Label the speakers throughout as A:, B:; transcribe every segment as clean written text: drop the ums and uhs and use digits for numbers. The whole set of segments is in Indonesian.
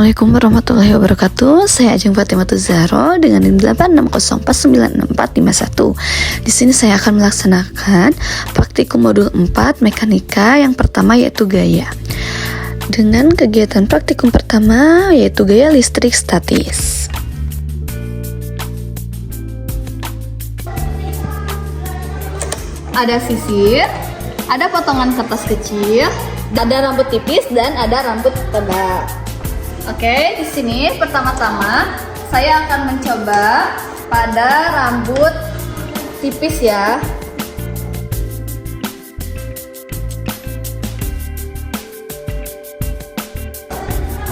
A: Assalamualaikum warahmatullahi wabarakatuh. Saya Ajeng Fatimah Zahro dengan NIM 860496451. Di sini saya akan melaksanakan praktikum modul 4 mekanika yang pertama yaitu gaya. Dengan kegiatan praktikum pertama yaitu gaya listrik statis.
B: Ada sisir, ada potongan kertas kecil, ada rambut tipis dan ada rambut tebal. Oke, di sini pertama-tama saya akan mencoba pada rambut tipis ya.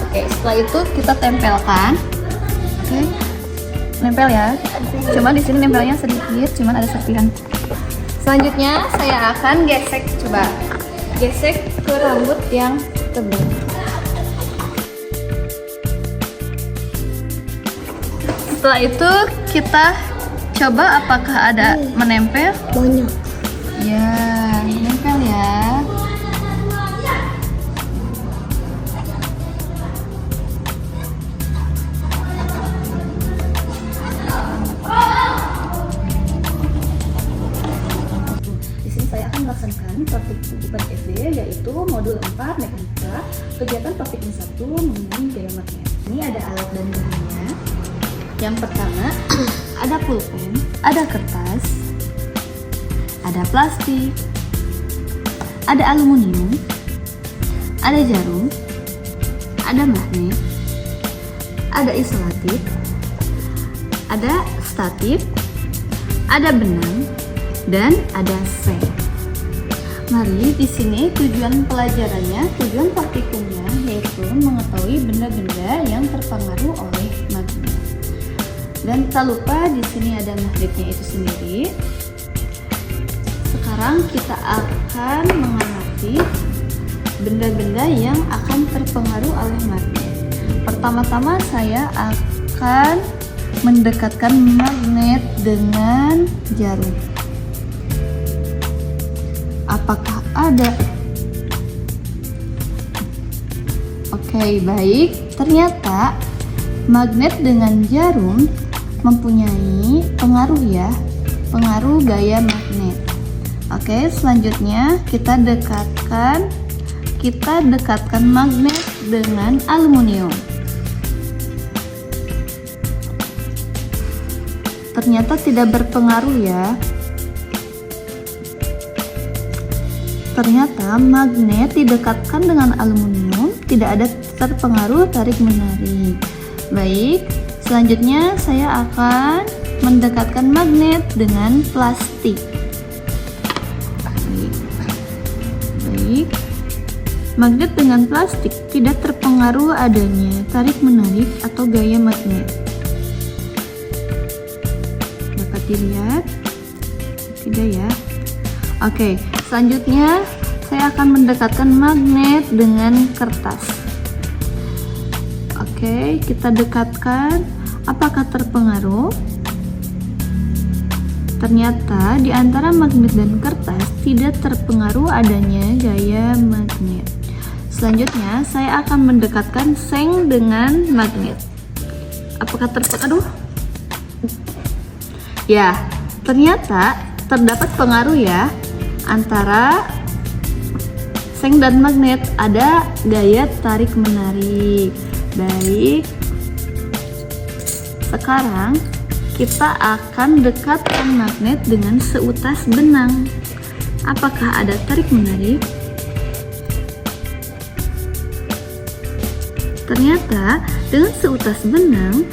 B: Oke, setelah itu kita tempelkan. Oke, nempel ya. Cuma di sini nempelnya sedikit, cuman ada serpihan. Selanjutnya saya akan gesek, coba gesek ke rambut yang tebal. Setelah itu kita coba apakah ada menempel.
A: Banyak.
B: Ya, menempel ya. Di sini saya akan melaksanakan praktikum IPA SD yaitu modul 4 mekanika, kegiatan praktikum 1 mengenai gaya magnet. Ini ada alat dan bahannya. Yang pertama, ada pulpen, ada kertas, ada plastik, ada aluminium, ada jarum, ada magnet, ada isolatif, ada statif, ada benang, dan ada seng. Mari di sini tujuan pelajarannya, tujuan praktikumnya yaitu mengetahui benda-benda yang terpengaruh oleh magnet. Dan tak lupa di sini ada magnetnya itu sendiri. Sekarang kita akan mengamati benda-benda yang akan terpengaruh oleh magnet. Pertama-tama saya akan mendekatkan magnet dengan jarum. Apakah ada? Oke, baik. Ternyata magnet dengan jarum mempunyai pengaruh ya, pengaruh gaya magnet. Oke, selanjutnya kita dekatkan magnet dengan aluminium. Ternyata tidak berpengaruh ya. Ternyata magnet didekatkan dengan aluminium tidak ada terpengaruh tarik menarik. Baik, selanjutnya saya akan mendekatkan magnet dengan plastik. Baik. Magnet dengan plastik tidak terpengaruh adanya tarik menarik atau gaya magnet. Dapat dilihat? Tidak ya? Oke, selanjutnya saya akan mendekatkan magnet dengan kertas. Oke, kita dekatkan. Apakah terpengaruh? Ternyata di antara magnet dan kertas tidak terpengaruh adanya gaya magnet. Selanjutnya saya akan mendekatkan seng dengan magnet. Apakah terpengaruh? Ya, ternyata terdapat pengaruh ya antara seng dan magnet, ada gaya tarik menarik. Baik, sekarang kita akan dekatkan magnet dengan seutas benang. Apakah ada tarik menarik? Ternyata dengan seutas benang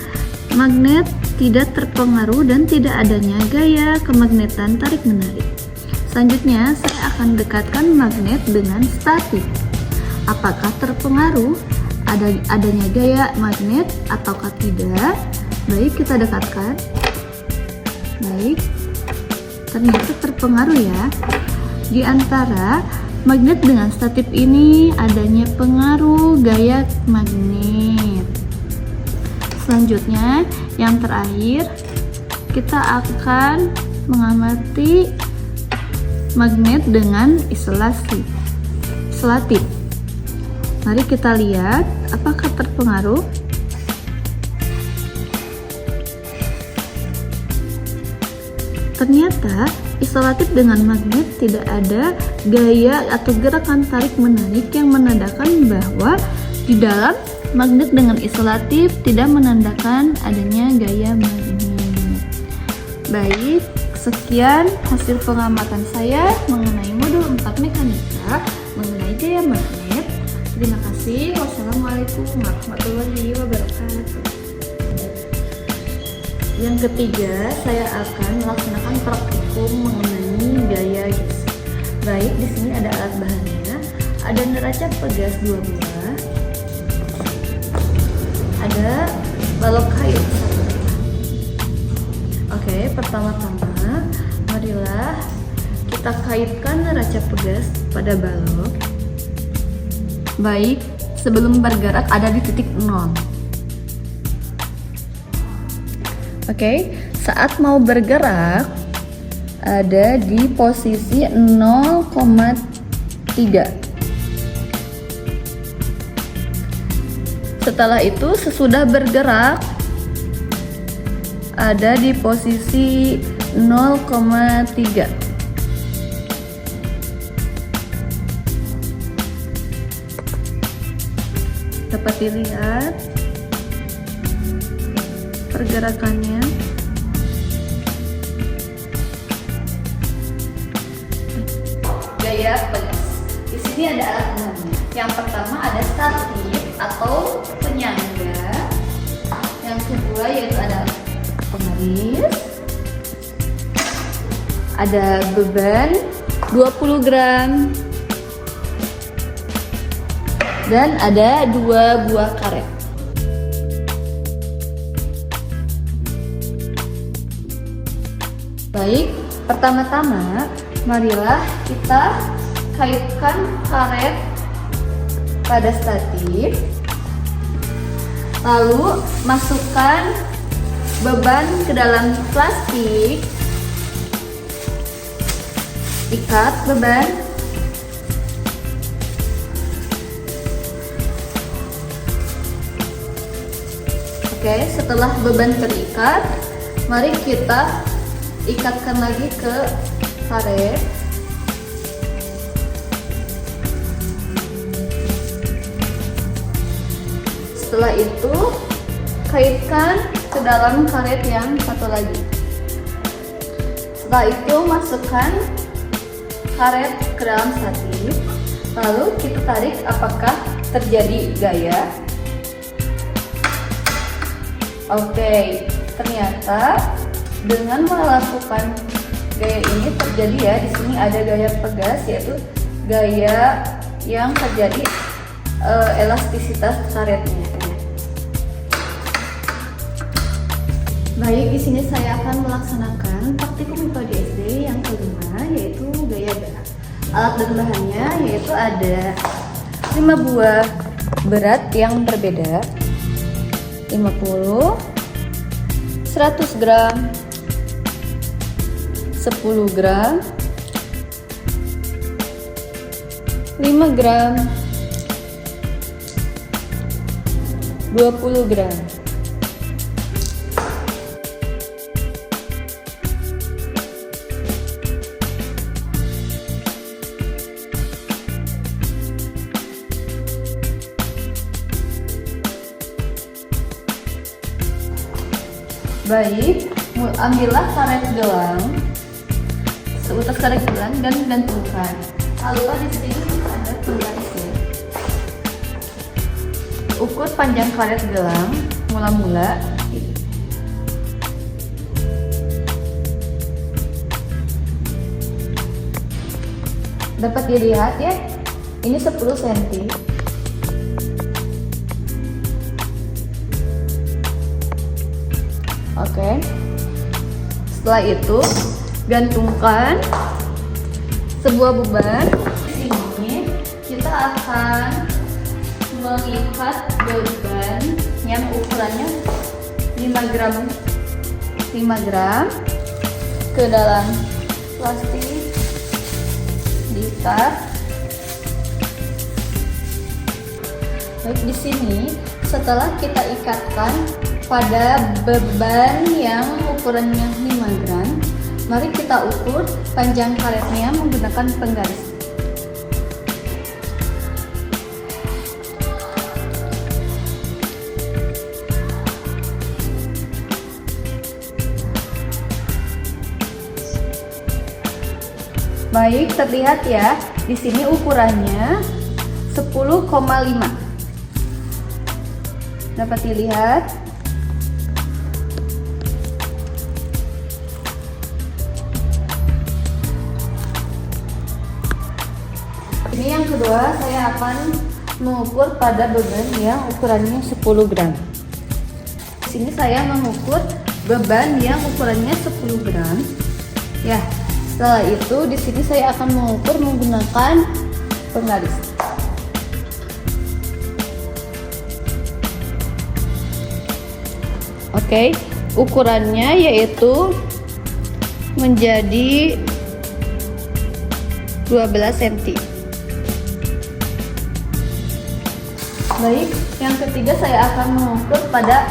B: magnet tidak terpengaruh dan tidak adanya gaya kemagnetan tarik menarik. Selanjutnya saya akan dekatkan magnet dengan statif. Apakah terpengaruh adanya gaya magnet ataukah tidak? Baik, kita dekatkan. Baik, ternyata terpengaruh ya. Di antara magnet dengan statif ini adanya pengaruh gaya magnet. Selanjutnya, yang terakhir kita akan mengamati magnet dengan isolatif. Mari kita lihat apakah terpengaruh. Ternyata isolatif dengan magnet tidak ada gaya atau gerakan tarik-menarik yang menandakan bahwa di dalam magnet dengan isolatif tidak menandakan adanya gaya magnet. Baik, sekian hasil pengamatan saya mengenai modul 4 mekanika mengenai gaya magnet. Terima kasih. Wassalamualaikum warahmatullahi wabarakatuh. Yang ketiga, saya akan melaksanakan praktikum mengenai gaya gas. Baik, di sini ada alat bahannya. Ada neraca pegas 2 buah. Ada balok kayu 1 buah. Oke, pertama-tama marilah kita kaitkan neraca pegas pada balok. Baik, sebelum bergerak ada di titik 0. Oke, saat mau bergerak ada di posisi 0,3. Setelah itu sesudah bergerak ada di posisi 0,3. Dapat dilihat pergerakannya. Gaya pegas. Di sini ada alat bahannya. Yang pertama ada statif atau penyangga. Yang kedua yaitu ada penggaris. Ada beban 20 gram. Dan ada 2 buah karet. Baik, pertama-tama marilah kita kaitkan karet pada statif. Lalu masukkan beban ke dalam plastik. Ikat beban. Oke, setelah beban terikat, mari kita ikatkan lagi ke karet. Setelah itu kaitkan ke dalam karet yang satu lagi. Setelah itu masukkan karet ke dalam statif. Lalu kita tarik apakah terjadi gaya. Oke, ternyata dengan melakukan gaya ini terjadi ya. Di sini ada gaya pegas, yaitu gaya yang terjadi elastisitas karetnya. Baik, di sini saya akan melaksanakan praktikum IPA di SD yang kelima, yaitu gaya berat. Alat dan bahannya yaitu ada 5 buah berat yang berbeda, 50, 100 gram, 10 gram, 5 gram, 20 gram. Baik, ambillah karet gelang, seutas karet gelang dan gantungkan. Lalu di sini ada penggarisnya. Ukur panjang karet gelang mula-mula. Dapat dilihat ya, ini 10 cm. Oke. Setelah itu gantungkan sebuah beban. Di sini kita akan mengikat beban yang ukurannya 5 gram ke dalam plastik, diikat. Baik, di sini setelah kita ikatkan pada beban yang ukurannya 5 gram, mari kita ukur panjang karetnya menggunakan penggaris. Baik, terlihat ya, di sini ukurannya 10,5. Dapat dilihat. Ini yang kedua, saya akan mengukur pada beban yang ukurannya 10 gram. Di sini saya mengukur beban yang ukurannya 10 gram. Ya, setelah itu di sini saya akan mengukur menggunakan penggaris. Oke, ukurannya yaitu menjadi 12 cm. Baik, yang ketiga saya akan mengukur pada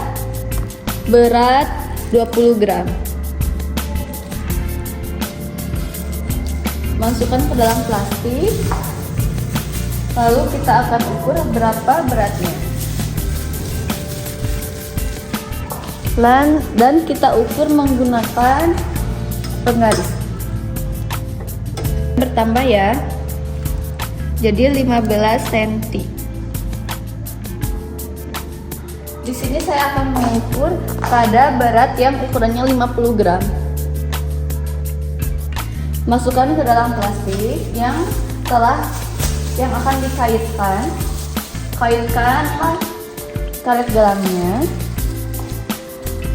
B: berat 20 gram. Masukkan ke dalam plastik, lalu kita akan ukur berapa beratnya. Dan kita ukur menggunakan penggaris. Bertambah ya, jadi 15 cm. Di sini saya akan mengukur pada berat yang ukurannya 50 gram. Masukkan ke dalam plastik yang akan dikaitkan. Kaitkanlah karet gelamnya.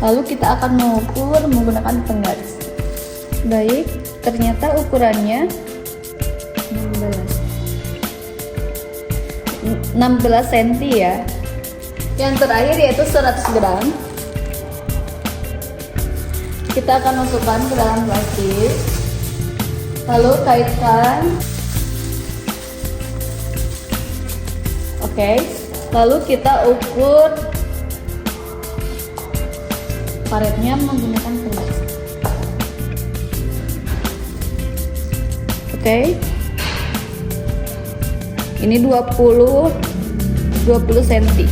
B: Lalu kita akan mengukur menggunakan penggaris. Baik, ternyata ukurannya 16 cm ya. Yang terakhir yaitu 100 gram. Kita akan masukkan ke dalam plastik. Lalu kaitkan. Oke, lalu kita ukur karetnya menggunakan penggaris. Oke. Ini 20 cm.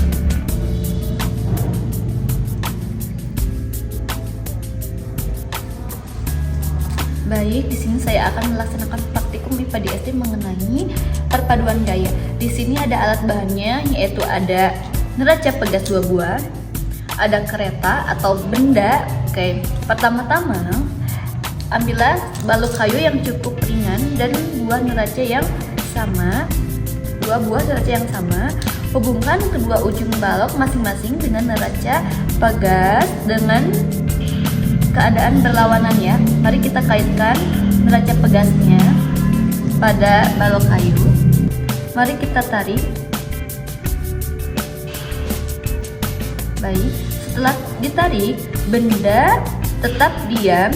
B: Baik, di sini saya akan melaksanakan praktikum IPA di SD mengenai perpaduan gaya. Di sini ada alat bahannya, yaitu ada neraca pegas 2 buah, ada kereta atau benda. Oke, pertama-tama ambillah balok kayu yang cukup ringan dan buah neraca yang sama. 2 buah neraca yang sama. Hubungkan kedua ujung balok masing-masing dengan neraca pegas dengan keadaan berlawanan ya. Mari kita kaitkan neraca pegasnya pada balok kayu. Mari kita tarik. Baik, setelah ditarik, benda tetap diam.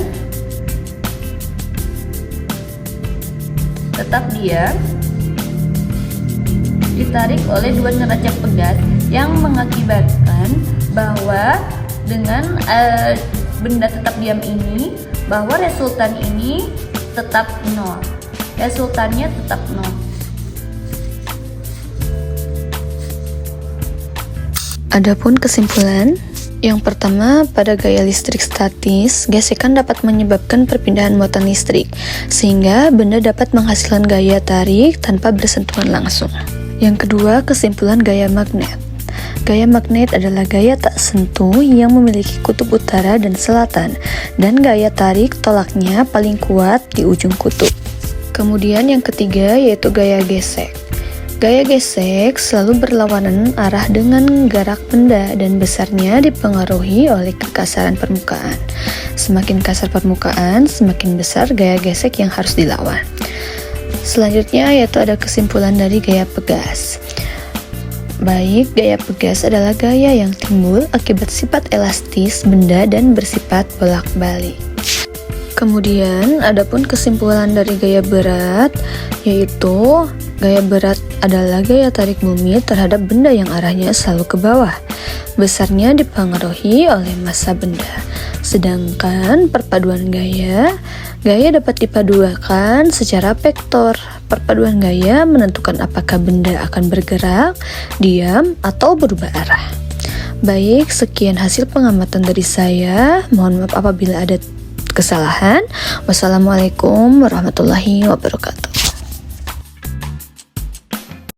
B: Ditarik oleh dua neraca pegas yang mengakibatkan bahwa dengan benda tetap diam ini, bahwa resultan ini tetap 0. Resultannya tetap 0.
A: Adapun kesimpulan, yang pertama, pada gaya listrik statis, gesekan dapat menyebabkan perpindahan muatan listrik, sehingga benda dapat menghasilkan gaya tarik tanpa bersentuhan langsung. Yang kedua, kesimpulan gaya magnet. Gaya magnet adalah gaya tak sentuh yang memiliki kutub utara dan selatan, dan gaya tarik tolaknya paling kuat di ujung kutub. Kemudian yang ketiga yaitu gaya gesek. Gaya gesek selalu berlawanan arah dengan gerak benda dan besarnya dipengaruhi oleh kekasaran permukaan. Semakin kasar permukaan, semakin besar gaya gesek yang harus dilawan. Selanjutnya yaitu ada kesimpulan dari gaya pegas. Baik, gaya pegas adalah gaya yang timbul akibat sifat elastis benda dan bersifat bolak-balik. Kemudian, adapun kesimpulan dari gaya berat, yaitu gaya berat adalah gaya tarik bumi terhadap benda yang arahnya selalu ke bawah. Besarnya dipengaruhi oleh massa benda. Sedangkan perpaduan gaya dapat dipadukan secara vektor. Perpaduan gaya menentukan apakah benda akan bergerak, diam, atau berubah arah. Baik, sekian hasil pengamatan dari saya. Mohon maaf apabila ada kesalahan. Wassalamualaikum warahmatullahi wabarakatuh.